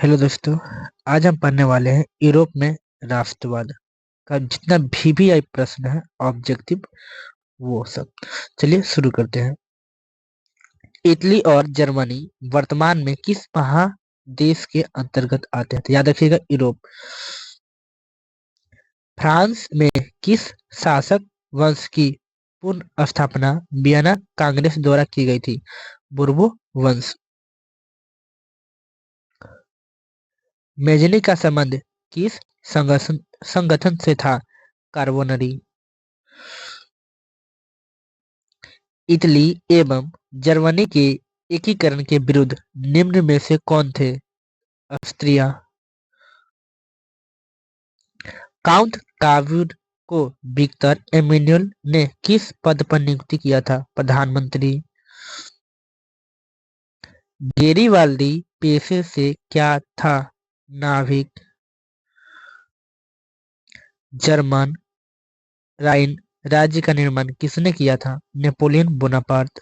Hello दोस्तों। आज हम पढ़ने वाले हैं यूरोप में राष्ट्रवाद का जितना भी आई प्रश्न है ऑब्जेक्टिव वो सब। चलिए शुरू करते हैं। इटली और जर्मनी वर्तमान में किस महादेश के अंतर्गत आते हैं? तो याद रखिएगा यूरोप। फ्रांस में किस शासक वंश की पुनः स्थापना वियना कांग्रेस द्वारा की गई थी? बुर्बो वंश। मेजनी का संबंध किस संगठन संगठन से था? कार्बोनरी। इटली एवं जर्मनी के एकीकरण के विरुद्ध निम्न में से कौन थे? ऑस्ट्रिया। काउंट कावुर को विक्टर एमेनुएल ने किस पद पर नियुक्त किया था? प्रधानमंत्री। गेरिबाल्दी पेशे से क्या था? नाविक। जर्मन राइन राज्य का निर्माण किसने किया था? Napoleon Bonaparte.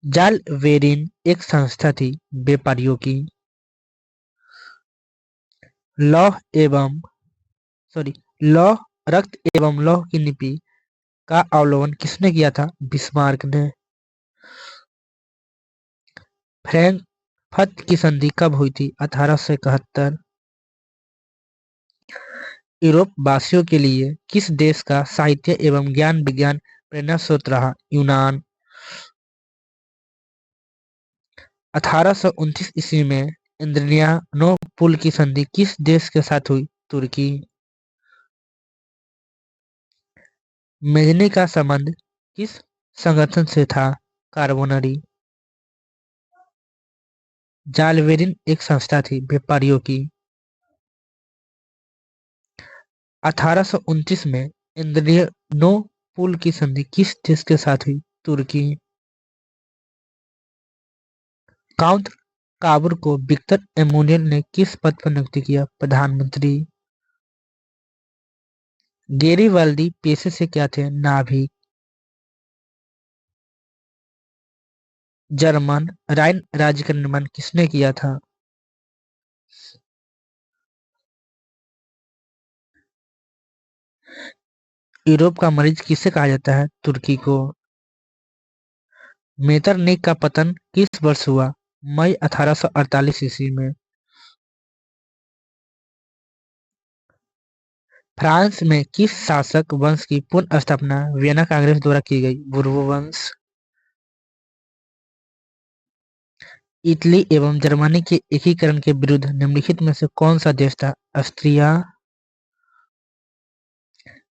जाल वेरिन एक संस्था थी व्यापारियों की। लौह एवं सॉरी लौह रक्त एवं लौह की लिपि का अवलोकन किसने किया था? बिस्मार्क ने। फ्रैंकफर्ट की संधि कब हुई थी? 1871। यूरोप वासियों के लिए किस देश का साहित्य एवं ज्ञान विज्ञान प्रेरणा स्रोत रहा? यूनान। 1829 ईस्वी में एड्रियानोपुल की संधि किस देश के साथ हुई? तुर्की। मेजनी का संबंध किस संगठन से था? कार्बोनरी। जालवेरिन एक संस्था थी व्यापारियों की। 1829 में एड्रियानोपुल की संधि किस देश के साथ हुई? तुर्की। काउंट काबुर को विक्टर एमुनियल ने किस पद पर नियुक्त किया? प्रधानमंत्री। गेरिबाल्दी पेशे से क्या थे? नाभिक। जर्मन राइन राज्य का निर्माण किसने किया था? यूरोप का मरीज किसे कहा जाता है? तुर्की को। मेटरनिख का पतन किस वर्ष हुआ? मई 1848 ईस्वी में। फ्रांस में किस शासक वंश की पुनः स्थापना वियना कांग्रेस द्वारा की गई? बुर्बो वंश। इटली एवं जर्मनी के एकीकरण के विरुद्ध निम्नलिखित में से कौन सा देश था? ऑस्ट्रिया।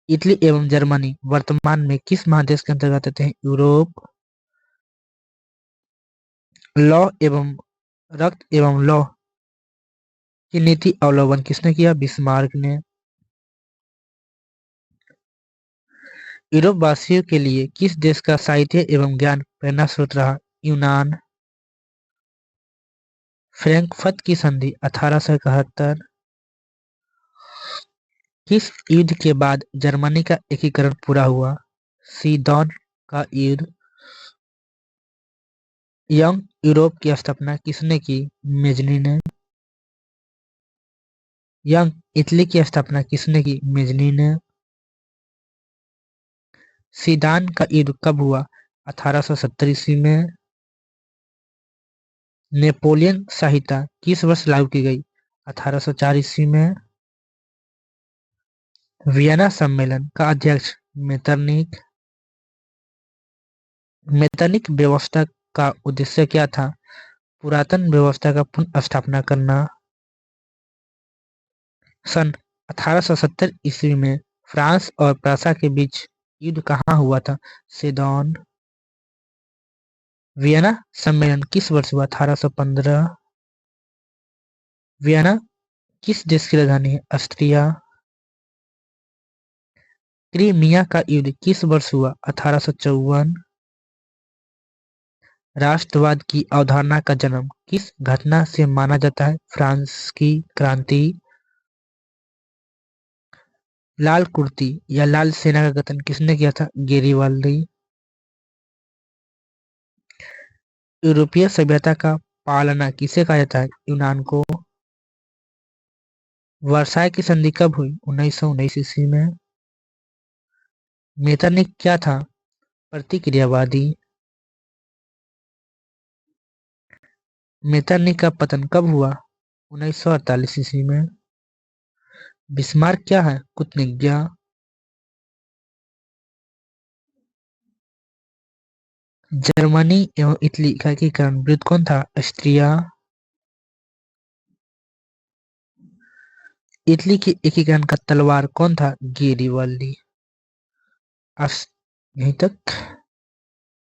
इटली एवं जर्मनी वर्तमान में किस महादेश के अंतर्गत आते हैं? यूरोप। लौह एवं रक्त एवं लौह की नीति अवलंबन किसने किया? बिस्मार्क ने। यूरोप वासियों के लिए किस देश का साहित्य एवं ज्ञान प्रेरणा स्रोत रहा? यूनान। फ्रैंकफर्ट की संधि 1871। किस युद्ध के बाद जर्मनी का एकीकरण पूरा हुआ? सीडन का युद्ध। यंग यूरोप की स्थापना किसने की? मेजनी ने। यंग इटली की स्थापना किसने की? मेजनी ने। सीडन का युद्ध कब हुआ? 1870 ईस्वी में। नेपोलियन संहिता किस वर्ष लागू की गई? 1804 ईस्वी में। वियना सम्मेलन का अध्यक्ष मेटरनिख। मेटरनिख व्यवस्था का उद्देश्य क्या था? पुरातन व्यवस्था का पुनः स्थापना करना। सन 1870 ईस्वी में फ्रांस और प्रासा के बीच युद्ध कहाँ हुआ था? सेडन। वियना सम्मेलन किस वर्ष हुआ? 1815। वियना किस देश की राजधानी है? ऑस्ट्रिया। क्रीमिया का युद्ध किस वर्ष हुआ? 1854। राष्ट्रवाद की अवधारणा का जन्म किस घटना से माना जाता है? फ्रांस की क्रांति। लाल कुर्ती या लाल सेना का गठन किसने किया था? गेरिबाल्दी। यूरोपीय सभ्यता का पालना किसे कहा जाता है? यूनान को। वर्साय की संधि कब हुई? 1919 ईस्वी में। मेटरनिख क्या था? प्रतिक्रियावादी। मेटरनिख का पतन कब हुआ? 1948 ईस्वी में। बिस्मार्क क्या है? कूटनीतिज्ञ। जर्मनी एवं इटली का एकीकरण विरुद्ध कौन था? ऑस्ट्रिया। इटली के एकीकरण का तलवार कौन था? गेरिबाल्दी। यहीं तक।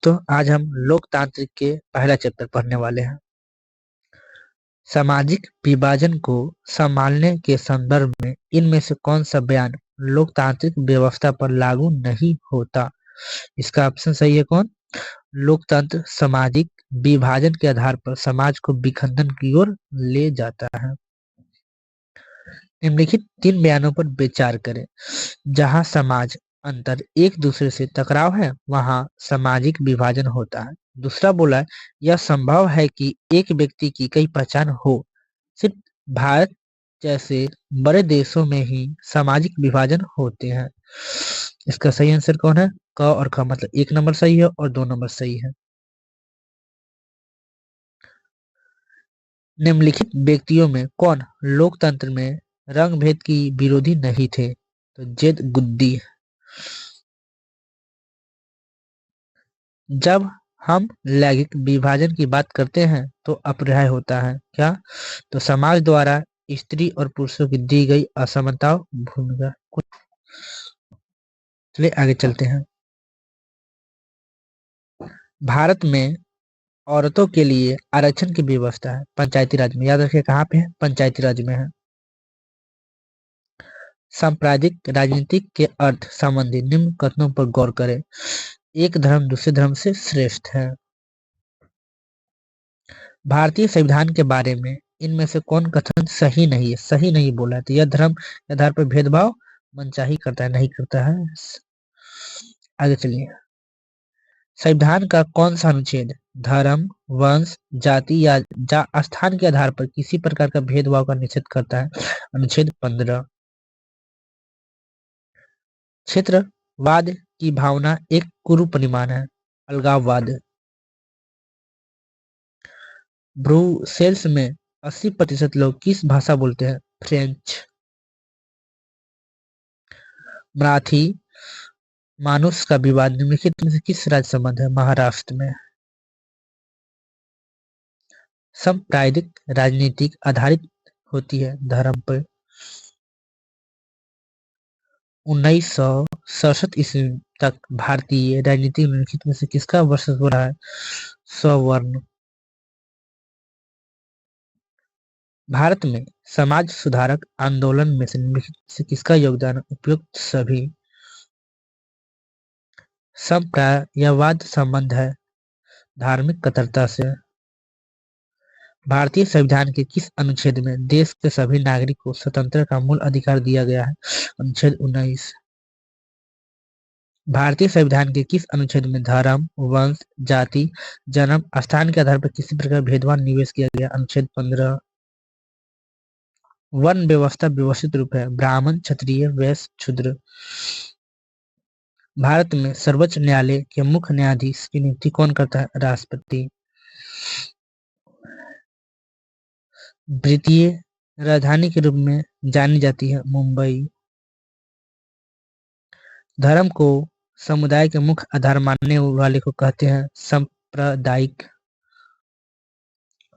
तो आज हम लोकतांत्रिक के पहला चैप्टर पढ़ने वाले हैं। सामाजिक विभाजन को संभालने के संदर्भ में इनमें से कौन सा बयान लोकतांत्रिक व्यवस्था पर लागू नहीं होता? इसका ऑप्शन सही है कौन? लोकतंत्र सामाजिक विभाजन के आधार पर समाज को विखंडन की ओर ले जाता है। निम्नलिखित 3 बयानों पर विचार करें। जहां समाज अंतर एक दूसरे से टकराव है, वहां सामाजिक विभाजन होता है। दूसरा बोला है, यह संभव है कि एक व्यक्ति की कई पहचान हो। सिर्फ भारत जैसे बड़े देशों में ही सामाजिक विभाजन होते हैं। इसका सही आंसर कौन है? क और ख, मतलब 1 नंबर सही है और 2 नंबर सही है। निम्नलिखित व्यक्तियों में कौन लोकतंत्र में रंग भेद की विरोधी नहीं थे? तो जेड गुद्दी। जब हम लैंगिक विभाजन की बात करते हैं तो अपरिहार्य होता है क्या? तो समाज द्वारा स्त्री और पुरुषों की दी गई असमानताओं भूमिका। चलिए आगे चलते हैं। भारत में औरतों के लिए आरक्षण की व्यवस्था है पंचायती राज में। याद रखिए कहाँ पे है? पंचायती राज में है। सांप्रदायिक राजनीति के अर्थ संबंधी निम्न कथनों पर गौर करें। एक धर्म दूसरे धर्म से श्रेष्ठ है। भारतीय संविधान के बारे में इनमें से कौन कथन सही नहीं है? सही नहीं बोला है। तो यह धर्म के आधार पर भेदभाव मनचाही करता है, नहीं करता है। आगे चलिए। संविधान का कौन सा अनुच्छेद धर्म, वंश, जाति या स्थान के आधार पर किसी प्रकार का भेदभाव का निषेध करता है? अनुच्छेद 15। क्षेत्रवाद की भावना एक कुरूप परिमाण है। अलगाववाद। ब्रुसेल्स में 80% लोग किस भाषा बोलते हैं? फ्रेंच। मराठी मानुष का विवाद निम्नलिखित में से किस राज्य संबंध है? महाराष्ट्र में। सांप्रदायिक राजनीति आधारित होती है धर्म पर। 1967 ईस्वी तक भारतीय राजनीति निम्नलिखित में से किसका वर्चस्व रहा है? सवर्ण। भारत में समाज सुधारक आंदोलन में से निम्नलिखित में से किसका योगदान है? उपयुक्त सभी। संप्रदायवाद संबंध है धार्मिक कट्टरता से। भारतीय संविधान के किस अनुच्छेद में देश के सभी नागरिक को स्वतंत्रता का मूल अधिकार दिया गया है? अनुच्छेद 19। भारतीय संविधान के किस अनुच्छेद में धर्म, वंश, जाति, जन्म, स्थान के आधार पर किसी प्रकार भेदभाव निवेश किया गया? अनुच्छेद 15। वर्ण व्यवस्था व्यवस्थित रूप है ब्राह्मण, क्षत्रिय, वैश्य, शूद्र। भारत में सर्वोच्च न्यायालय के मुख्य न्यायाधीश की नियुक्ति कौन करता है? राष्ट्रपति। वित्तीय राजधानी के रूप में जानी जाती है मुंबई। धर्म को समुदाय के मुख्य आधार मानने वाले को कहते हैं सांप्रदायिक।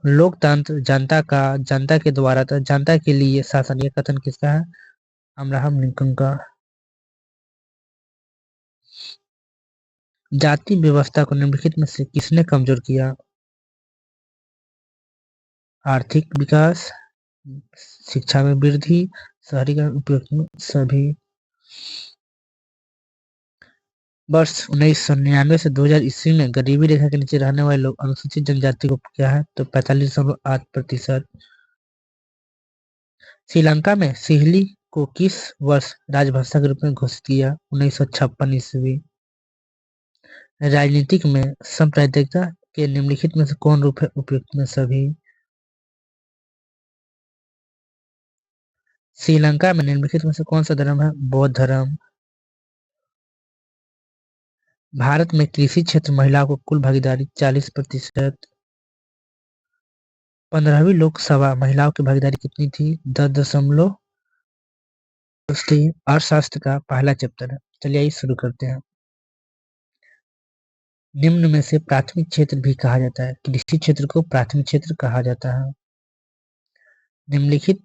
लोकतंत्र जनता के द्वारा था जनता के लिए शासन, यह कथन किसका है? अब्राहम लिंकन का। जाति व्यवस्था को निम्नलिखित में से किसने कमजोर किया? आर्थिक विकास, शिक्षा में वृद्धि, शहरीकरण, उपयोग सभी। वर्ष 1999 से 2000 ईस्वी में गरीबी रेखा के नीचे रहने वाले लोग अनुसूचित जनजाति को क्या है? तो 45.8%। श्रीलंका में सिंहली को किस वर्ष राजभाषा के रूप में घोषित किया? 1956 ईस्वी। राजनीतिक में सांप्रदायिकता के निम्नलिखित में से कौन रूप है उपयुक्त में सभी? श्रीलंका में निम्नलिखित में से कौन सा धर्म है बौद्ध धर्म? भारत में कृषि क्षेत्र महिलाओं को कुल भागीदारी 40%। 15वीं लोकसभा महिलाओं की भागीदारी कितनी थी? 10.। अर्थशास्त्र का पहला चैप्टर है। चलिए आइए शुरू करते हैं। निम्न में से प्राथमिक क्षेत्र भी कहा जाता है। कृषि क्षेत्र को प्राथमिक क्षेत्र कहा जाता है। निम्नलिखित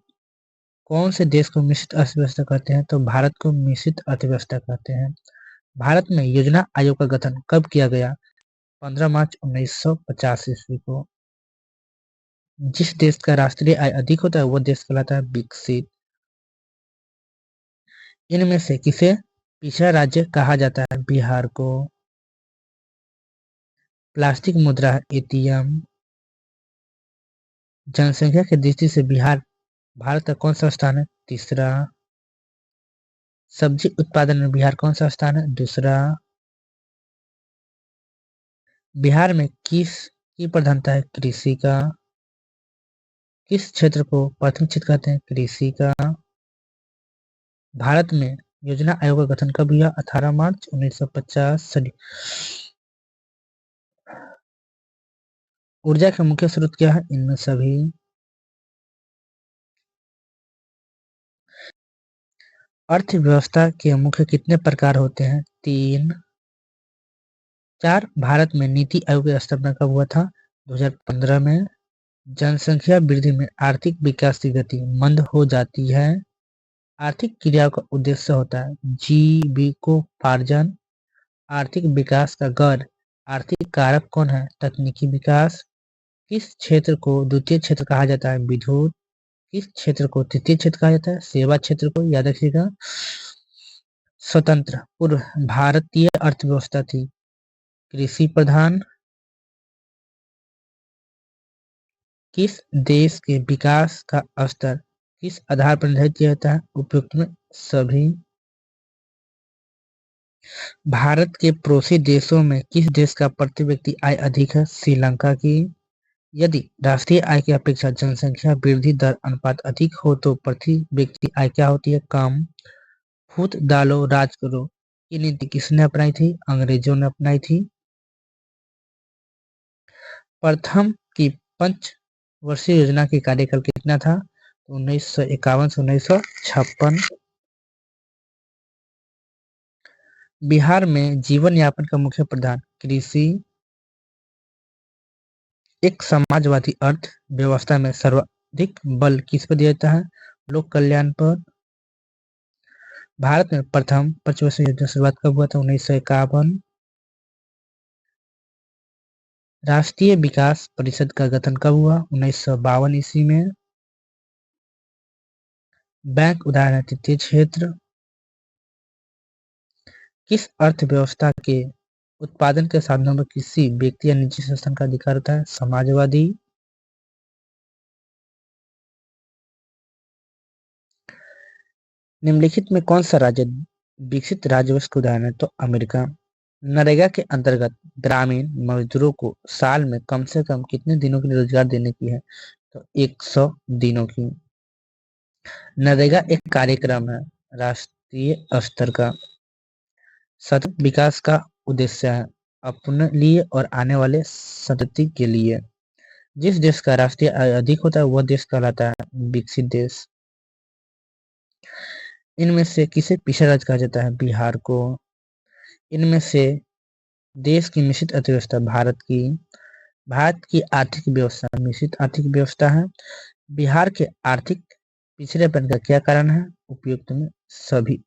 कौन से देश को मिश्रित अर्थव्यवस्था कहते हैं? तो भारत को मिश्रित अर्थव्यवस्था कहते हैं। भारत में योजना आयोग का गठन कब किया गया? 15 मार्च 1950 ईस्वी को। जिस देश का राष्ट्रीय आय अधिक होता है वह देश कहलाता है विकसित। इनमें से किसे पिछड़ा राज्य कहा जाता है? बिहार को। प्लास्टिक मुद्रा है एटीएम। जनसंख्या की दृष्टि से बिहार भारत का कौन सा स्थान है? तीसरा। सब्जी उत्पादन में बिहार कौन सा स्थान है? दूसरा। बिहार में किस की प्रधानता है? कृषि का। किस क्षेत्र को प्राथमिक क्षेत्र कहते हैं? कृषि का। भारत में योजना आयोग का गठन कब हुआ? 18 मार्च 1950। ऊर्जा का मुख्य स्रोत क्या है? इनमें सभी। अर्थव्यवस्था के मुख्य कितने प्रकार होते हैं? 3। 4। भारत में नीति आयोग की स्थापना कब हुआ था? 2015 में। जनसंख्या वृद्धि में आर्थिक विकास की गति मंद हो जाती है। आर्थिक क्रियाओं का उद्देश्य होता है जीविकोपार्जन। आर्थिक विकास का गढ़ आर्थिक कारक कौन है? तकनीकी विकास। किस क्षेत्र को द्वितीय क्षेत्र कहा जाता है? विद्युत। किस क्षेत्र को तृतीय क्षेत्र कहा जाता है? सेवा क्षेत्र को। याद रखिएगा। स्वतंत्र पूर्व भारतीय अर्थव्यवस्था थी कृषि प्रधान। किस देश के विकास का स्तर किस आधार पर निर्धारित किया जाता है? उपयुक्त में सभी। भारत के पड़ोसी देशों में किस देश का प्रति व्यक्ति आय अधिक है? श्रीलंका की। यदि राष्ट्रीय आय की अपेक्षा जनसंख्या वृद्धि दर अनुपात अधिक हो तो प्रति व्यक्ति आय क्या होती है? कम। फूट डालो राज करो ये नीति किसने अपनाई थी? अंग्रेजों ने अपनाई थी। प्रथम की पंचवर्षीय योजना की कार्यकाल कितना था? 1951 से 1956। बिहार में जीवन यापन का मुख्य प्रधान कृषि। एक समाजवादी अर्थ व्यवस्था में सर्वाधिक बल किस पर दिया जाता है? लोक कल्याण पर। भारत में प्रथम पंचवर्षीय योजना शुरुआत कब हुआ था? 1951। राष्ट्रीय विकास परिषद का गठन कब हुआ? 1952 ईस्वी में। बैंक उदाहरण है तृतीय क्षेत्र। किस अर्थव्यवस्था के उत्पादन के साधनों पर किसी व्यक्ति या निजी संस्थान का अधिकार होता है? समाजवादी। निम्नलिखित में कौन सा राज्य विकसित राज्य का उदाहरण है? तो अमेरिका। नरेगा के अंतर्गत ग्रामीण मजदूरों को साल में कम से कम कितने दिनों की रोजगार देने की है? तो 100 दिनों की। नरेगा एक कार्यक्रम है राष्ट्रीय स्तर का। सतत विकास का उद्देश्य है अपने लिए और आने वाले संतति के लिए। जिस देश का राष्ट्रीय आय अधिक होता है वह देश कहलाता है विकसित देश। इनमें से किसे पिछड़ा राज्य कहा जाता है? बिहार को। इनमें से देश की मिश्रित अर्थव्यवस्था भारत की आर्थिक व्यवस्था मिश्रित आर्थिक व्यवस्था है। बिहार के आर्थिक पिछड़ेपन का क्या कारण है? उपयुक्त में सभी।